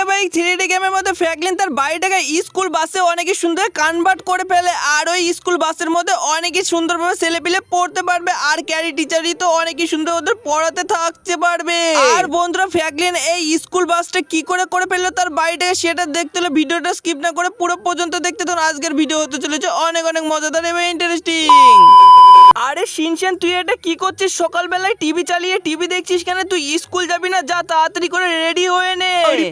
ভাই 3D গেমের মধ্যে ফ্র্যাঙ্কলিন তার বাড়িটাকে স্কুল বাসে অনেকই সুন্দর কনভার্ট করে ফেলে আর ওই স্কুল বাসের মধ্যে অনেকই সুন্দরভাবে ছেলেপিলে পড়তে পারবে আর ক্যারি টিচারই তো অনেকই সুন্দর ওদের পড়াতে থাকতে পারবে। আর বন্ধুরা ফ্র্যাঙ্কলিন এই স্কুল বাসটা কি করে করে ফেললো তার বাড়িটাকে সেটা দেখতে হলে ভিডিওটা স্কিপ না করে পুরো পর্যন্ত দেখতে থাকুন। আজকের ভিডিও হতে চলেছে অনেক অনেক মজাদার এবং ইন্টারেস্টিং। আরে শিনচান তুই এটা কি করছিস? সকালবেলায় টিভি চালিয়ে টিভি দেখছিস কেন? তুই স্কুল যাবি না? যা তাড়াতাড়ি করে রেডি হয়ে নে। আরে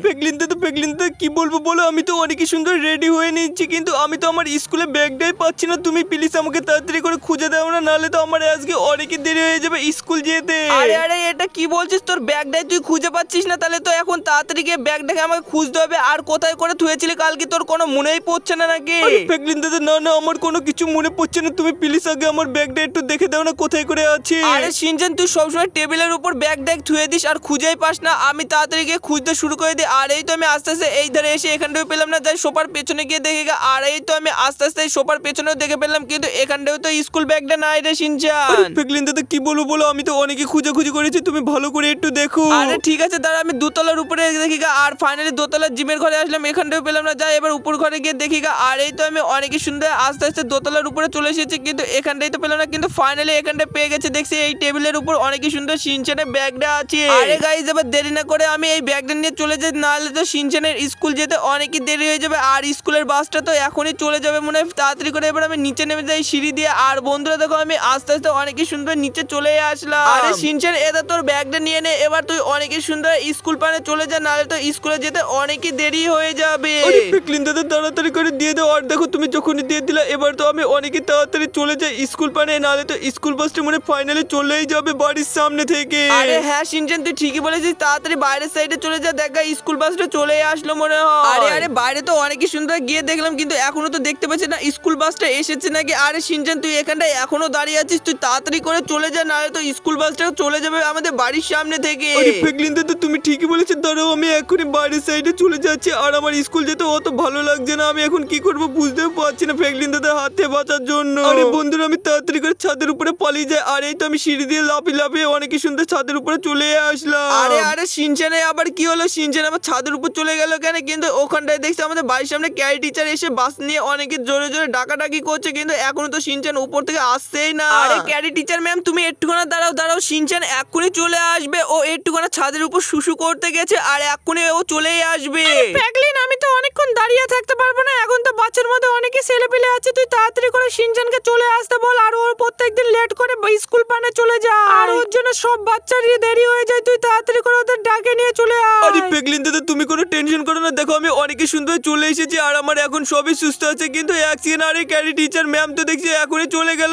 পেগলিনতে কি বলবো বলো, আমি তো অনেকই সুন্দর রেডি হয়ে নিচ্ছি কিন্তু আমি তো আমার স্কুলে ব্যাগটাই পাচ্ছি না। তুমি প্লিজ আমাকে তাড়াতাড়ি করে খুঁজে দাও না, নাহলে তো আমার আজকে অনেকই দেরি হয়ে যাবে স্কুল যেতে। আরে আরে এটা কি বলছিস? তোর ব্যাগটাই তুই খুঁজে পাচ্ছিস না? তাহলে তো এখন তাড়াতাড়ি গিয়ে ব্যাগটাকে আমাকে খুঁজতে হবে। আর কোথায় করে থুয়েছিলি কালকে তোর কোনো মনেই পড়ছে না নাকি? পেগলিনতে না আমার কোনো কিছু মনে পড়ছে না, তুমি প্লিজ আগে আমার ব্যাগটা একটু দেখে দাও না কোথায় করে আছে। আরে শিনচান তুই সবসময় টেবিলের উপর ব্যাগ থুয়ে দিস আর খুঁজেই পাস না। আমি তাড়াতাড়ি গিয়ে খুঁজতে শুরু করে দিই। আর এই তো আমি আস্তে আস্তে এই ধারে এসে এখানটাও পেলাম না, যাই সোফার পেছনে গিয়ে দেখে গা। আর এই তো আমি আস্তে আস্তে এই সোফার পেছনেও দেখে পেলাম, কিন্তু এখানটাও তো স্কুল ব্যাগটা নাই রে শিনচান। পেগলিনতে কি বলবো বলো, আমি তো অনেকই খুঁজে করেছি, তুমি ভালো করে একটু দেখো। আরে ঠিক আছে দাঁড়া, আমি দোতলার উপরে দেখি গা। আর ফাইনালি দোতলার জিমের ঘরে আসলাম, এখানটাও পেলাম না, যাই এবার উপর ঘরে গিয়ে দেখি গা। আর এই তো আমি অনেকই সুন্দর আস্তে আস্তে দোতলার উপরে চলে এসেছি, কিন্তু এখানটাই তো পেলাম না। কিন্তু ফাইনালি এখানটা পেয়ে গেছে, দেখছি এই টেবিলের উপর অনেকই সুন্দর শিনচানের ব্যাগটা আছে। আরে গাইস এবার দেরি না করে আমি এই ব্যাগটা নিয়ে চলে যাই, নাহলে তো শিনচানের স্কুল যেতে অনেকই দেরি হয়ে যাবে। আর স্কুলের বাসটা তো এখনই চলে যাবে মনে হয়। তাড়াতাড়ি করে এবার আমি নিচে নেমে যাই সিঁড়ি দিয়ে। আর বন্ধুরা দেখো আমি আস্তে আস্তে অনেকই সুন্দর নিচে চলে আসলাম। আরে শিনচান এটা তোর ব্যাগটা নিয়ে নে, এবার তুই অনেকই সুন্দর স্কুল পানে চলে যা, নাহলে তো স্কুলে যেতে অনেকই দেরি হয়ে যাবে। আরে পেগলিনতে তাড়াতাড়ি করে দিয়ে দাও। আর দেখো তুমি যখনই দিয়ে দিলা এবার তো আমি অনেকই তাড়াতাড়ি চলে যাই স্কুল পানে, নাহলে তো স্কুল বাসটা মানে ফাইনালি চলেই যাবে বাড়ির সামনে থেকে। আরে হ্যাঁ শিনচান তুই ঠিকই বলেছিস, তাড়াতাড়ি বাইরের সাইডে চলে যা, দেখা স্কুল বাসটা চলে আসলো মনে হয়। আরে আরে বাইরে তো অনেকই সুন্দর গিয়ে দেখলাম, কিন্তু এখনো তো দেখতে পাচ্ছি না স্কুল বাসটা এসেছে নাকি। আরে শিনচান তুই এখানটায় এখনো দাঁড়িয়ে আছিস, তুই তাড়াতাড়ি করে চলে যা, নাহলে তো স্কুল বাসটা চলে যাবে আমাদের বাড়ির সামনে থেকে। আরে পেগলিনতে তো তুমি ঠিকই বলেছো, দাঁড়াও আমি এখনই বাড়ির সাইডে চলে যাচ্ছি। আর আমার স্কুল যেতে অত ভালো লাগছে না, আমি এখন কি করব বুঝতেও পারছি না পেগলিনতে হাতে বাঁচার জন্য। আরে বন্ধুরা আমি তাড়াতাড়ি করে ছাদের উপরে পালিয়ে যাই। আর এই তো আমি সিঁড়ি দিয়ে লাফিয়ে অনেকই সুন্দর ছাদের উপরে চলে আসলাম। আরে আরে শিনচানে আবার কি হলো? শিনচান আবার ছাদের উপর চলে গেল কেন? কিন্তু ওখানটায় দেখছি আমাদের বাড়ির সামনে ক্যারি টিচার এসে বাস নিয়ে অনেকে জোরে জোরে ডাকাডাকি করছে, কিন্তু এখনো তো শিনচান উপর থেকে আসছেই না। আরে ক্যারি টিচার ম্যাম তুমি একটুখানা দাঁড়াও, শিনচান এক্ষুনি চলে আসবে। ও একটুখানা ছাদের উপর শুশু করতে গেছে আর এক্ষুনি ও চলেই আসবে। প্যাগলিন আমি তো অনেকক্ষণ দাঁড়িয়ে থাকতে পারবো না, এখন তো বাচ্চার মধ্যে অনেকে ছেলেপিলে আছে, তুই তাড়াতাড়ি করে শিনচানকে চলে আসতে বল। আর ওর প্রত্যেকদিন লেট করে স্কুল পানে চলে যায়, আর ওর জন্য সব বাচ্চারই দেরি হয়ে যায়, তুই তাড়াতাড়ি করে ওদের ডাকে নিয়ে চলে আরে আয়। পেগলিনতে তুমি কোনো টেনশন করো না, দেখো আমি অনেকই সুন্দর চলে এসেছি আর আমার এখন সবই সুস্থ আছে। কিন্তু এক সেকেন্ড, আরে ক্যারি টিচার ম্যাম তো দেখছি এখনই চলে গেল।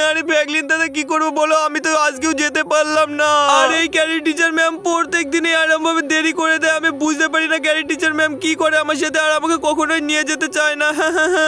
আরে পেগলিনতে কি করবো বলো, আমি তো আজকেও যেতে পারলাম না। আর এই ক্যারি টিচার ম্যাম প্রত্যেক দিনে এরকম ভাবে দেরি করে দেয়, আমি বুঝতে পারি না ক্যারি টিচার ম্যাম কি করে আমার সাথে, আর আমাকে কখনোই নিয়ে যেতে চায় না।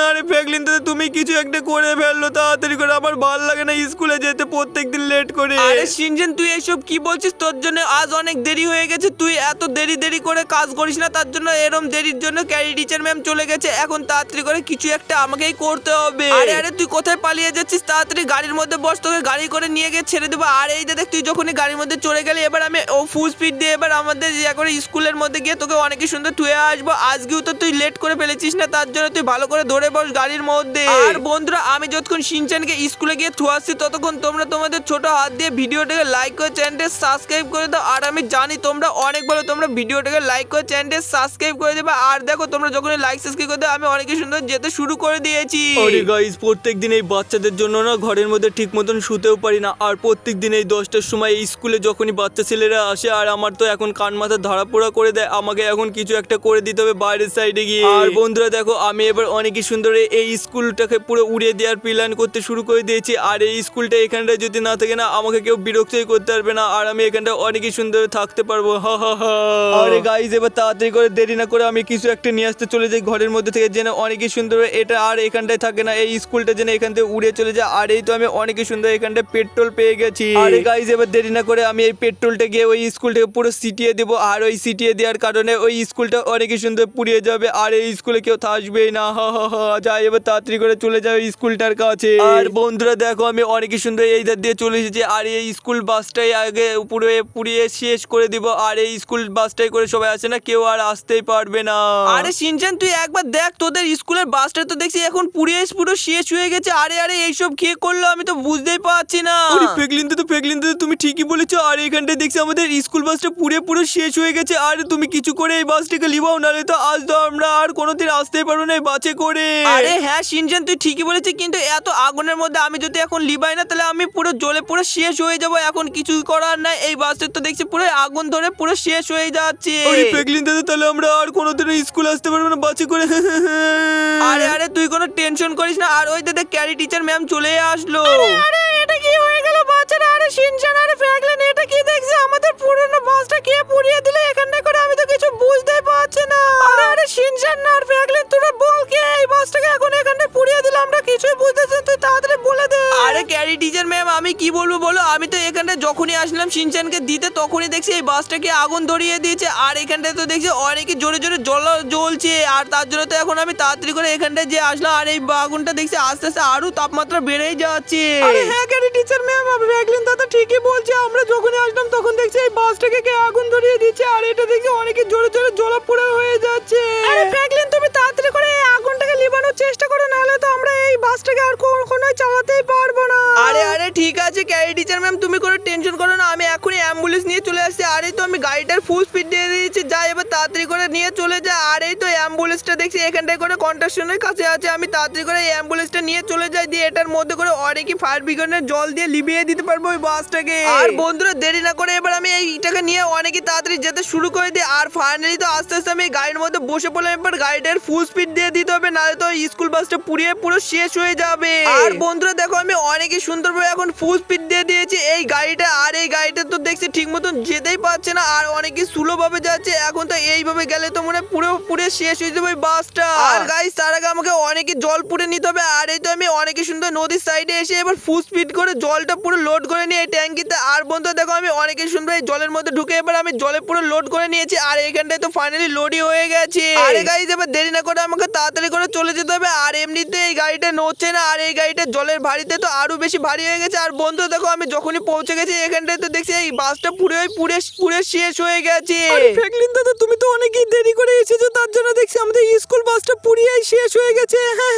আরে পেগলিনতে তুমি কিছু একটা করে ফেললো তাড়াতাড়ি করে, আমার ভালো লাগে না স্কুলে যেতে প্রত্যেকদিন লেট করে। আরে শিনচান তুই এসব কি বলছিস? তোর জন্য আজ অনেক দেরি হয়ে গেছে, তুই এত দেরি করে কাজ করিস না, তার জন্য এরম দেরির জন্য ক্যারি টিচার ম্যাম চলে গেছে। এখন তাড়াতাড়ি করে কিছু একটা আমাকেই করতে হবে। আরে আরে তুই কোথায় পালিয়ে যাচ্ছিস? তাড়াতাড়ি গাড়ির মধ্যে বস, তোকে গাড়ি করে নিয়ে গিয়ে ছেড়ে দেবো। আর এই দেখ তুই যখনই গাড়ির মধ্যে চড়ে গেলি, এবার আমি ও ফুল স্পিড দিয়ে এবার আমাদের করে স্কুলের মধ্যে গিয়ে তোকে অনেকই সুন্দর থুয়ে আসবো। আজকেও তো তুই লেট করে ফেলেছিস না, তার জন্য তুই ভালো করে ধরে বস গাড়ির মধ্যে। আর বন্ধুরা আমি যতক্ষণ শিনচানকে স্কুলে গিয়ে থুয়াচ্ছি ততক্ষণ তোমরা তোমাদের ছোট হাত দিয়ে ভিডিওটাকে লাইক করে চ্যানেলটা সাবস্ক্রাইব করে দাও। আর আমি জানি তোমরা অনেক ভালো, তোমরা ভিডিওটাকে লাইক করে চ্যানেলটা সাবস্ক্রাইব করে দেবে। আর দেখো তোমরা যখনই লাইক সাবস্ক্রাইব করে দেবে আমি অনেকই সুন্দর যেতে শুরু করে দিয়েছি। আরে গাইস প্রত্যেকদিন এই বাচ্চাদের জন্য না ঘরের মধ্যে ঠিক মতন শুতেও পারি না। আর প্রত্যেকদিন এই 10টার সময় এই স্কুলে যখনই বাচ্চা ছেলেরা আসে, আর আমার তো এখন কান মাথা ধারাপোড়া করে দেয়, আমাকে এখন কিছু একটা করে দিতে হবে বাইরের সাইডে গিয়ে। আর বন্ধুরা দেখো আমি এবার অনেকই সুন্দর এই স্কুলটাকে পুরো উড়িয়ে দেওয়ার প্ল্যান করতে শুরু করে দিয়েছি। আর এই স্কুলটা এখানটায় যদি না থাকে না আমাকে কেউ বিরক্তই করতে পারবে না, আর আমি এখানটা অনেকই সুন্দর থাকতে পারবো। আরে গাইস এবার তাড়াতাড়ি করে দেরি না করে আমি কিছু একটা নিয়ে আসতে চলে যাই ঘরের মধ্যে থেকে, যেন অনেকই সুন্দর এটা আর এখানটায় থাকে না, এই স্কুলটা যেন এখান থেকে উড়ে চলে যায়। আর এই তো আমি অনেকই সুন্দর এখানটায় পেট্রোল পেয়ে গেছি। আরে গাইস এবার দেরি না করে আমি এই পেট্রোলটা গিয়ে ওই স্কুলটাকে পুরো সিটিয়ে দেবো, আর ওই সিটিয়ে দেওয়ার কারণে ওই স্কুলটা অনেকই সুন্দর পুড়িয়ে যাবে। হবে আর এই স্কুলে কেউ থাকবেই না। হা হা হা, যাই এবার তাড়াতাড়ি করে চলে যাও স্কুলটার কাছে। আর বন্ধুরা দেখো আমি অনেকই সুন্দর এই ধার দিয়ে চলে এসেছি আর এই স্কুল বাসটাই আগে উপরে পুড়িয়ে শেষ করে দিব আর এই স্কুল বাসটাই করে সবাই আসে না, কেউ আর আসতেই পারবে না। আরে শিনচান তুই একবার দেখ, তোদের স্কুলের বাসটা তো দেখছি এখন পুড়িয়ে পুরো শেষ হয়ে গেছে। আরে আরে এইসব কে করলো আমি তো বুঝতেই পারছি না। আরে ফেকলিন তো তুমি ঠিকই বলেছো। আর এখানটায় দেখছি আমাদের স্কুল বাসটা পুরো শেষ হয়ে গেছে। আর তুমি কিছু করে এই বাসটাকে লিবাও, নাহলে তো আজ তো আমরা আর কোনোদিন আসতেই পারবো না এই বাসে করে। আরে হ্যাঁ শিনচান তুই ঠিকই বলেছিস, কিন্তু এত আগুনের মধ্যে আমি যদি এখন লিবাই না তাহলে আমি পুরো জ্বলে পুরো শেষ হয়ে যাব। এখন কিছু করার নাই, এই বাসের তো দেখছি পুরো আগুন ধরে পুরো শেষ হয়ে যাচ্ছে। আরে ফেকলিন দাদা তাহলে আমরা আর কোনোদিন স্কুল আসতে পারবো না বাসে করে। আরে আরে তুই কোনো টেনশন করিস না। আর ওই দাদা ক্যারি টিচার ম্যাম চলে আসলো। আরে এটা কি হয়ে গেল বাচ্চারা? আরে শিনচান আরে ফ্র্যাঙ্কলিন এটা কি দেখছি? আমাদের পুরনো বাসটা কে পুড়িয়ে দিল এখানে করে? আমি তো কিছু বুঝতেই পারছি না। আরে আরে শিনচান আর ফ্র্যাঙ্কলিন তোরা বল কে এই বাসটাকে এখন এখানে পুড়িয়ে দিল? আমরা কিছুই বুঝতেছি না, তুই তাড়াতাড়ি বলে দে। আরে ক্যারি টিচার ম্যাম আমি কি বলবো বলো, আমি তো এখানে যখনই আসলাম শিনচানকে দিতে তখনই দেখছি এই বাসটাকে আগুন ধরিয়ে দিয়েছে। আর এখানটায় তো দেখছি অনেকে জোরে জোরে জ্বলছে। আর তার জন্য তো এখন আমি তাড়াতাড়ি করে এখানটায় যে আসলাম। আর এই আগুনটা দেখছি আস্তে আস্তে আরো তাপমাত্রা বেড়েই যাচ্ছে। আরে হ্যাঁ ক্যারি টিচার ম্যাম ফ্র্যাঙ্কলিন দাদা ঠিকই বলছে। আমরা যখনই আসলাম তখন দেখছি এই বাসটাকে কে আগুন ধরিয়ে দিচ্ছে। আর এটা দেখছি অনেকে জোরে জোরে জ্বলা পোড়া হয়ে যাচ্ছে। আরে ফ্র্যাঙ্কলিন তুমি তাড়াতাড়ি করে এই আগুনটাকে লিবানোর চেষ্টা করো, নাহলে তো আমরা এই বাসটাকে আর কখনোই চালাতেই পারবো না। আরে আরে ঠিক আছে ক্যারি টিচার ম্যাম তুমি কোনো টেনশন করো না, আমি এখনই অ্যাম্বুলেন্স নিয়ে চলে আসছি। আর এই তো আমি গাড়িটার ফুল স্পিড দিয়ে দিয়েছি, যাই এবার তাড়াতাড়ি করে নিয়ে চলে যায়। আর এই তো অ্যাম্বুলেন্সটা দেখছি এখানটায় করে কন্ট্রাকশনের কাছে আছে, আমি তাড়াতাড়ি করে এই অ্যাম্বুলেন্সটা নিয়ে চলে যাই, দিয়ে এটার মধ্যে করে অনেকই ফায়ার ব্রিগেডের জল দিয়ে লিবিয়ে দিতে পারবো ওই বাসটাকে। আর বন্ধুরা দেরি না করে এবার আমি এইটাকে নিয়ে অনেকই তাড়াতাড়ি যেতে শুরু করে দিই। আর ফাইনালি তো আস্তে আস্তে আমি এই গাড়ির মধ্যে বসে পড়লাম। এবার গাড়িটার ফুল স্পিড দিয়ে দিতে হবে, নাহলে তো স্কুল বাসটা পুড়িয়ে পুরো শেষ হয়ে যাবে। আর বন্ধুরা দেখো আমি অনেকই সুন্দরভাবে এখন ফুল স্পিড দিয়ে দিয়েছি এই গাড়িটা। আর এই গাড়িটা তো দেখছি ঠিক মতন যেতেই পারছে না, আর অনেকই স্লো ভাবে যাচ্ছে। এখন তো এইভাবে গেলে তো মনে হয় পুরো পুরো শেষ হয়ে যাবে ওই বাসটা। আর গাইস তার আগে আমাকে অনেকে জল পুড়ে নিতে হবে। আর এই তো আমি অনেকই সুন্দর নদীর সাইডে এসে এবার ফুল স্পিড করে জলটা পুরো লোড করে নিয়ে এই ট্যাঙ্কিতে। আর বন্ধুরা দেখো আমি অনেকই সুন্দর এই জলের মধ্যে ঢুকে এবার আমি জলে পুরো লোড করে নিয়েছি। আর এখানটায় তো ফাইনালি লোডই হয়ে গেছে। আরে গাইস এবার দেরি না করে আমাকে তাড়াতাড়ি করে চলে যেতে হবে। আর এমনিতে এই গাড়িটা নড়ছে না, আর এই গাড়িটা জলের ভারীতে তো আরো বেশি ভারী হয়ে গেছে। আর বন্ধুরা দেখো আমি যখনই পৌঁছে গেছি এখানটায় তো দেখছি এই বাসটা পুরো শেষ হয়ে গেছে। ফ্র্যাঙ্কলিন দাদা তুমি তো অনেকই দেরি করে এসেছো, তার জন্য দেখছি আমাদের স্কুল বাসটা পুড়িয়েই শেষ হয়ে গেছে। হ্যাঁ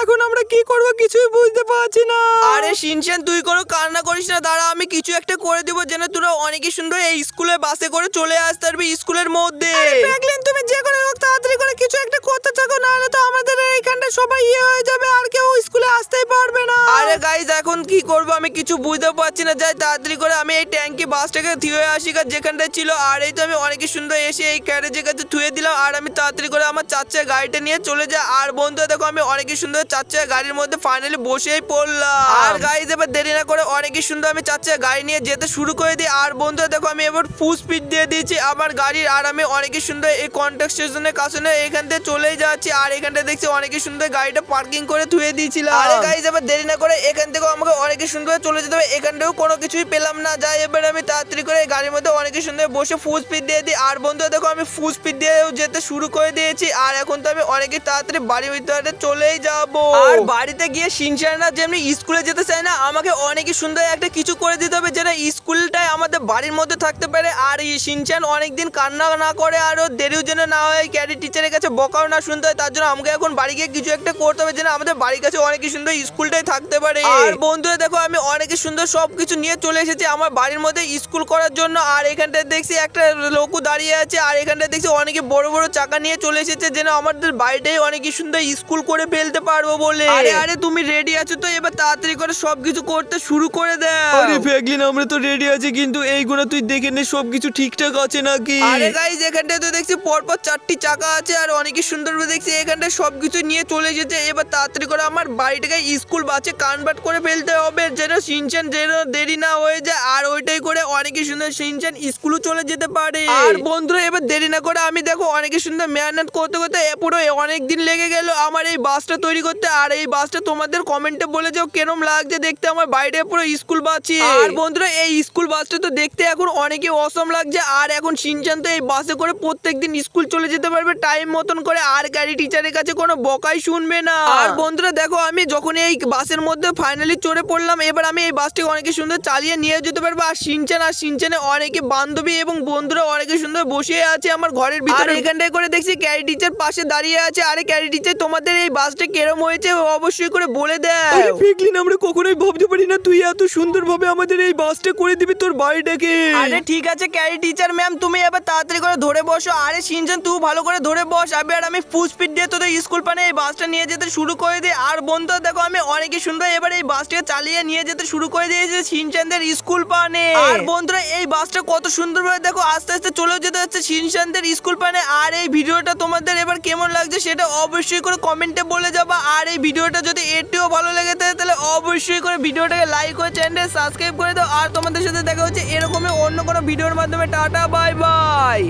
এখন আমরা কি করব কিছুই বুঝতে পারছি না। আরে শিনচান তুই কোনো কান্না করিস না, দাঁড়া আমি কিছু একটা করে দিব যেন তোরা অনেকই সুন্দর এই স্কুলে বাসে করে চলে আসতে পারবি স্কুলের মধ্যে। ফ্র্যাঙ্কলিন তুমি যে করে হোক তাড়াতাড়ি করে কিছু একটা করতে থাকো, নাহলে তো আমাদের এইখানটা সবাই হয়ে যাবে আর কেউ স্কুলে আসতেই পারবে না। আরে গাইজ এখন কি করব আমি কিছু বুঝতে পারছি না, যাই তাড়াতাড়ি করে আমি এই ট্যাঙ্কি বাসটাকে ধুয়ে আসি যেখানটা ছিল। আর এই তো আমি অনেকই সুন্দর এসে এই ক্যারেজের কাছে ধুয়ে দিলাম। আর আমি তাড়াতাড়ি করে আমার চার চাকা গাড়িটা নিয়ে চলে যাই। আর বন্ধুরা দেখো আমি অনেকই সুন্দর চার চাকা গাড়ির মধ্যে ফাইনালি বসেই পড়লাম। আর গাইজ এবার দেরি না করে অনেকই সুন্দর আমি চার চাকা গাড়ি নিয়ে যেতে শুরু করে দিই। আর বন্ধুরা দেখো আমি এবার ফুল স্পিড দিয়ে দিয়েছি আমার গাড়ির। আর আমি অনেকই সুন্দর এই কন্ট্যাক্ট স্টেশনের কাছে এখান থেকে চলেই যাচ্ছি। আর এখানটা দেখছি অনেকই সুন্দর গাড়িটা পার্কিং করে ধুয়ে দিয়েছিলাম। আরে গাইজ এবার দেরি না করে এখান থেকে আমাকে অনেকই সুন্দর চলে যেতে হবে, এখানটাও কোনো কিছুই পেলাম না। যাই এবার আমি তাড়াতাড়ি করে গাড়ির মধ্যে অনেকই সুন্দর বসে ফুল স্পিড দিয়ে দিই। আর বন্ধুরা দেখো আমি ফুল স্পিড দিয়েও যেতে শুরু করে দিয়েছি। আর এখন তো আমি অনেকই তাড়াতাড়ি বাড়ির ভিতরে চলেই যাব। আর বাড়িতে গিয়ে শিনচানরা যেমনি স্কুলে যেতে চায় না, আমাকে অনেকই সুন্দর একটা কিছু করে দিতে হবে যেটা স্কুলটাই আমাদের বাড়ির মধ্যে থাকতে পারে। আর এই শিনচান অনেকদিন কান্না না করে আর ওর দেরিও যেন না হয়, ক্যারি টিচারের কাছে বকাও না শুনতে হয়। তার জন্য আমাকে এখন বাড়ি গিয়ে কিছু একটা করতে হবে যেন আমাদের বাড়ির কাছে অনেকই সুন্দর স্কুলটাই থাকতে পারে। আর বন্ধুরা দেখো আমি অনেকই সুন্দর সবকিছু নিয়ে চলে এসেছি আমার বাড়ির মধ্যে স্কুল করার জন্য। আর এখানটায় দেখছি একটা লোকও দাঁড়িয়ে আছে। আর এখানটায় দেখছি অনেকে বড় বড় চাকা নিয়ে চলে এসেছে যেন আমাদের বাড়িটাই অনেকই সুন্দর স্কুল করে ফেলতে পারবো বলে। আরে আরে তুমি রেডি আছো তো? এবার তাড়াতাড়ি করে সবকিছু করতে শুরু করে দাও। আরে ফ্র্যাঙ্কলিন আমরা তো রেডি আছি, কিন্তু এইগুলো তুই দেখে নে সবকিছু ঠিকঠাক আছে নাকি। আরে গাইজ এখানটায় তো দেখছি পরপর 4টি চাকা আছে আর অনেকই সুন্দর দেখছি এখানটায় সবকিছু নিয়ে চলে যেতে। এবার তাড়াতাড়ি করে আমার বাড়িটাকে স্কুল বাসে কনভার্ট করে ফেলতে হবে যেন শিনচান যেন দেরি না হয়ে যায়। আর ওইটাই করে অনেকই সুন্দর শিনচান স্কুলও চলে যেতে পারে। আর বন্ধুরা এবার দেরি না করে আমি দেখো অনেকই সুন্দর মেহনত করতে করতে করতে পুরো অনেক দিন লেগে গেল আমার এই বাসটা তৈরি করতে। আর এই বাসটা তোমাদের কমেন্টে বলে যাও কেরম লাগছে দেখতে, আমার বাইরে পুরো স্কুল বাসই। আর বন্ধুরা এই স্কুল বাসটা তো দেখতে এখন অনেকে অসম লাগছে। আর এখন শিনচান তো এই বাসে করে প্রত্যেকদিন স্কুল চলে যেতে পারবে টাইম মতন করে, আর গাড়ি টিচারের কাছে কোনো বকাই শুনবে না। আর বন্ধুরা দেখো আমি যখন এই বাসের মধ্যে ফাইনালি চড়ে পড়লাম, এবার আমি এই বাসটিকে অনেক সুন্দর চালিয়ে নিয়ে যেতে পারবো। আর শিনচানে অনেকে বান্ধবী এবং বন্ধুরা অনেকে সুন্দর বসে আছে আমার ঘরের ভিতরে। এখানটায় করে দেখছি ক্যারি টিচার পাশে দাঁড়িয়ে আছে। আরে ক্যারি টিচার তোমাদের এই বাসটা কেরম হয়েছে অবশ্যই করে বলে দেয়। আরে ফ্র্যাঙ্কলিন, আমরা কখনোই ভাবতে পারি না তুই এত সুন্দরভাবে আমাদের এই বাসটা করে দিবি তোর বাড়িটাকে। আরে ঠিক আছে ক্যারি টিচার ম্যাম, তুমি এবার তাড়াতাড়ি করে ধরে বসো। আরে শিনচান তুই ভালো করে ধরে বস, আর আমি ফুল স্পিড দিয়ে তোদের স্কুল পানে এই বাসটা নিয়ে যেতে শুরু করে দিই। আর বন্ধু দেখো আমি অনেকই সুন্দর এবার এই বাসটাকে চালিয়ে নিয়ে যেতে শুরু করে দিয়েছে শিনচানদের স্কুল পানে। আর বন্ধুরা এই বাসটা কত সুন্দরভাবে দেখো আস্তে আস্তে চলে যেতে হচ্ছে শিনচানদের স্কুল পানে। আর এই ভিডিওটা তোমাদের এবার কেমন লাগছে সেটা অবশ্যই করে কমেন্টে বলে যাবা। আর এই ভিডিওটা যদি একটুও ভালো লেগে থাকে তাহলে অবশ্যই করে ভিডিওটাকে লাইক করে চ্যানেলটা সাবস্ক্রাইব করে দাও। আর তোমাদের সাথে দেখা হচ্ছে এরকমই অন্য কোনো ভিডিওর মাধ্যমে। Tata bye bye.